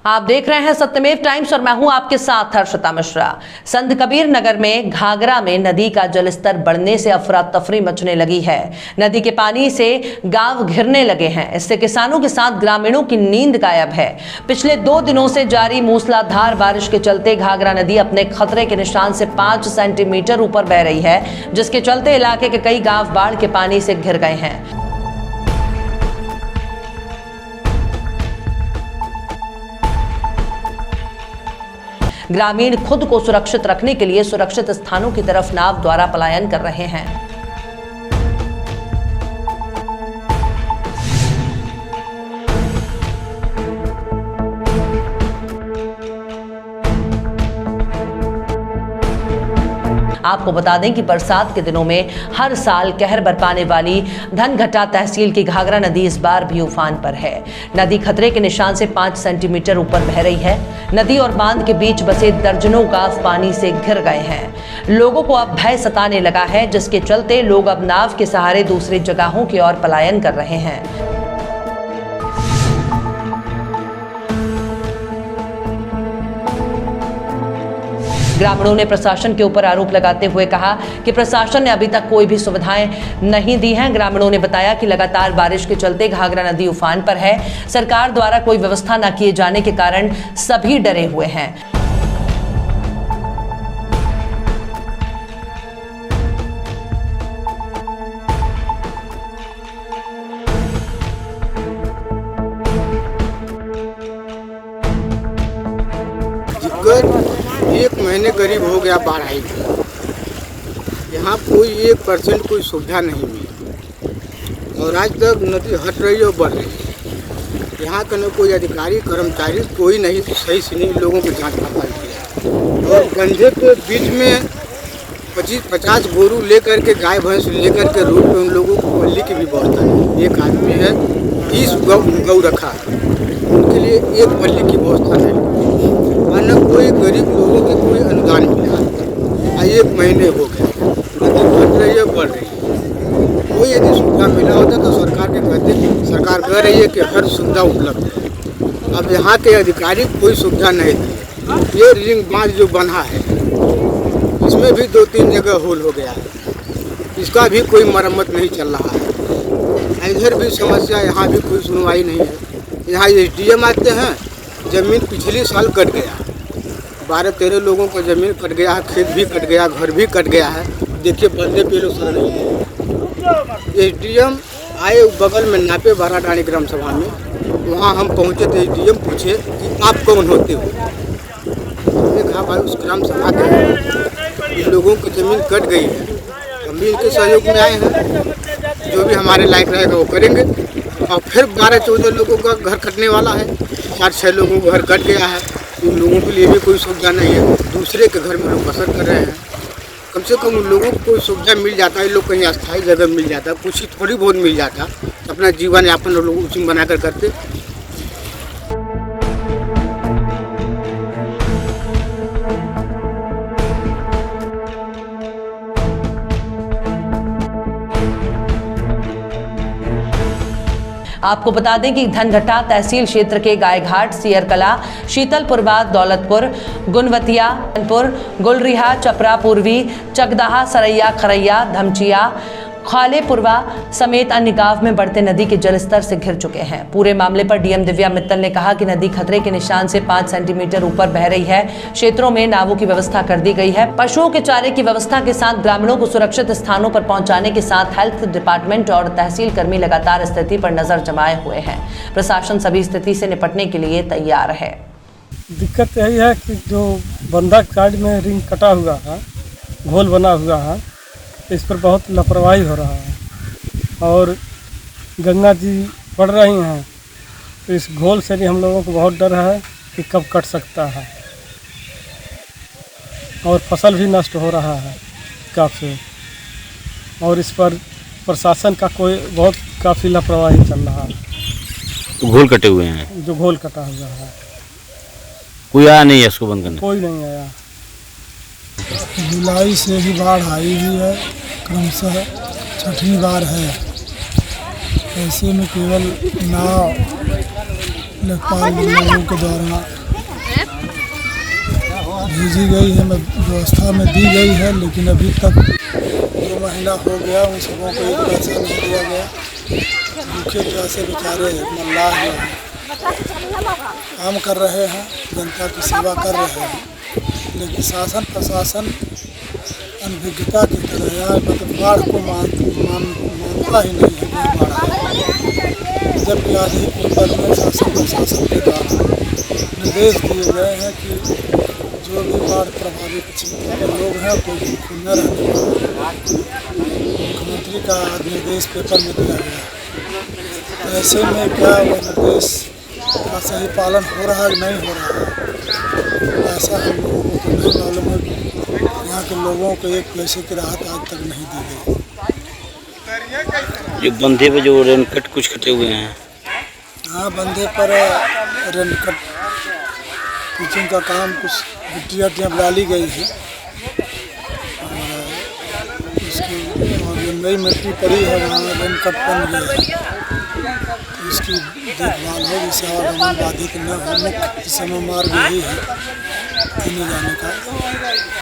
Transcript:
आप देख रहे हैं सत्यमेव टाइम्स और मैं हूं आपके साथ हर्षिता मिश्रा। संत कबीर नगर में घाघरा में नदी का जलस्तर बढ़ने से अफरा तफरी मचने लगी है। नदी के पानी से गांव घिरने लगे हैं। इससे किसानों के साथ ग्रामीणों की नींद गायब है। पिछले 2 दिनों से जारी मूसलाधार बारिश के चलते घाघरा नदी अपने खतरे के निशान से 5 सेंटीमीटर ऊपर बह रही है, जिसके चलते इलाके के कई गांव बाढ़ के पानी से घिर गए हैं। ग्रामीण खुद को सुरक्षित रखने के लिए सुरक्षित स्थानों की तरफ नाव द्वारा पलायन कर रहे हैं। आपको बता दें कि बरसात के दिनों में हर साल कहर बरपाने वाली धनघटा तहसील की घाघरा नदी इस बार भी उफान पर है। नदी खतरे के निशान से 5 सेंटीमीटर ऊपर बह रही है। नदी और बांध के बीच बसे दर्जनों गांव पानी से घिर गए हैं। लोगों को अब भय सताने लगा है, जिसके चलते लोग अब नाव के सहारे दूसरी जगहों की ओर पलायन कर रहे हैं। ग्रामीणों ने प्रशासन के ऊपर आरोप लगाते हुए कहा कि प्रशासन ने अभी तक कोई भी सुविधाएं नहीं दी हैं। ग्रामीणों ने बताया कि लगातार बारिश के चलते घाघरा नदी उफान पर है। सरकार द्वारा कोई व्यवस्था न किए जाने के कारण सभी डरे हुए हैं। एक महीने करीब हो गया बाढ़ आई थी। यहाँ कोई 1% कोई सुविधा नहीं मिली और आज तक नदी हट रही है और बढ़ रही है। यहाँ का न कोई अधिकारी कर्मचारी कोई नहीं सही से नहीं लोगों को जांच पड़ताल किया। और गंजे के बीच में 25-50 गोरू लेकर के गाय भैंस लेकर के रोड पे उन लोगों को पल्ली की भी व्यवस्था नहीं। एक आदमी है 30 गौ रखा, उनके लिए एक पल्ली की व्यवस्था नहीं। न कोई गरीब लोगों के कोई अनुदान मिला। 1 महीने हो गए, नदी बढ़ रही है बढ़ रही है। कोई यदि सुविधा मिला होता तो सरकार के कहते, सरकार कह रही है कि हर सुविधा उपलब्ध है। अब यहाँ के अधिकारी कोई सुविधा नहीं दी। ये रिंग बांध जो बना है इसमें भी 2-3 जगह होल हो गया है, इसका भी कोई मरम्मत नहीं चल रहा है। इधर भी समस्या, यहाँ भी कोई सुनवाई नहीं है। यहाँ SDM आते हैं, जमीन पिछले साल कट गया, 12-13 लोगों को जमीन कट गया है, खेत भी कट गया, घर भी कट गया है। देखिए बंदे पे लोग सर नहीं है। SDM आए बगल में नापे भराडानी ग्राम सभा में, वहाँ हम पहुँचे तो SDM पूछे कि आप कौन होते हो। हमने कहा भाई उस ग्राम सभा के लोगों की ज़मीन कट गई है, हम भी इनके सहयोग में आए हैं, जो भी हमारे लायक रहेगा वो करेंगे। और फिर 12-14 लोगों का घर कटने वाला है, 4-6 लोगों का घर कट गया है। उन लोगों के लिए भी कोई सुविधा नहीं है, दूसरे के घर में लोग बसर कर रहे हैं। कम से कम उन लोगों को कोई सुविधा मिल जाता है, लोग कहीं अस्थायी जगह मिल जाता, कुछ ही थोड़ी बहुत मिल जाता, अपना जीवन यापन लोग उसी में बनाकर करते। आपको बता दें कि धनघटा तहसील क्षेत्र के गायघाट, सियरकला, शीतलपुरवा, दौलतपुर, गुनवतिया, गुलरिहा, चपरा पूर्वी, चकदाहा, सरैया, खरैया, धमचिया, खालेपुरवा समेत अन्य गांव में बढ़ते नदी के जलस्तर से घिर चुके हैं। पूरे मामले पर डीएम दिव्या मित्तल ने कहा कि नदी खतरे के निशान से 5 सेंटीमीटर ऊपर बह रही है। क्षेत्रों में नावों की व्यवस्था कर दी गई है। पशुओं के चारे की व्यवस्था के साथ ग्रामीणों को सुरक्षित स्थानों पर पहुंचाने के साथ हेल्थ डिपार्टमेंट और तहसील कर्मी लगातार स्थिति पर नजर जमाए हुए हैं। प्रशासन सभी स्थिति से निपटने के लिए तैयार है। दिक्कत यही है कि जो बंधा साइड में रिंग कटा हुआ है, घोल बना हुआ है, इस पर बहुत लापरवाही हो रहा है और गंगा जी बढ़ रही हैं, तो इस घोल से भी हम लोगों को बहुत डर है कि कब कट सकता है और फसल भी नष्ट हो रहा है काफ़ी। और इस पर प्रशासन का काफ़ी लापरवाही चल रहा है। तो घोल कटे हुए हैं, जो घोल कटा हुआ है, कोई आया नहीं है इसको बंद करने? कोई नहीं आया। जुलाई से ही बाढ़ आई हुई है, क्रमशः 6वीं बार है। ऐसे में केवल नाव लेखपाल लोगों के द्वारा भेजी गई है, व्यवस्था में दी गई है, लेकिन अभी तक 2 महीना हो गया उन सबों को एक पैसा नहीं दिया गया। भूखे प्यासे बेचारे मल्लाह जो हैं काम कर रहे हैं, जनता की सेवा कर रहे हैं, लेकिन शासन प्रशासन अनभिज्ञता की तरह या बाढ़ को मानता ही नहीं है कि बाढ़ आए। जबकि आधी पेपर में शासन प्रशासन के द्वारा निर्देश दिए गए हैं कि जो भी बाढ़ प्रभावित क्षेत्र के लोग हैं कोई भूखे न रहने पाए। मुख्यमंत्री का निर्देश पेपर में दिया गया, तो ऐसे में क्या वो निर्देश का सही पालन हो रहा है नहीं हो रहा है, ऐसा हम लोगों को नहीं मालूम है। यहाँ के लोगों को एक पैसे की राहत आज तक नहीं दी गई। जो बंधे पे जो रेनकट कुछ कटे हुए हैं, हाँ, बंधे पर रेनकट पिचिंग का काम कुछ गिट्टियाँ डाली गई है और जो नई मिट्टी पड़ी है वहाँ रेनकट बन गया है। इसकी देखभाल हो जिससे आवागमन बाधित न हो। मुख्य समय मार्ग यही है आने जाने का।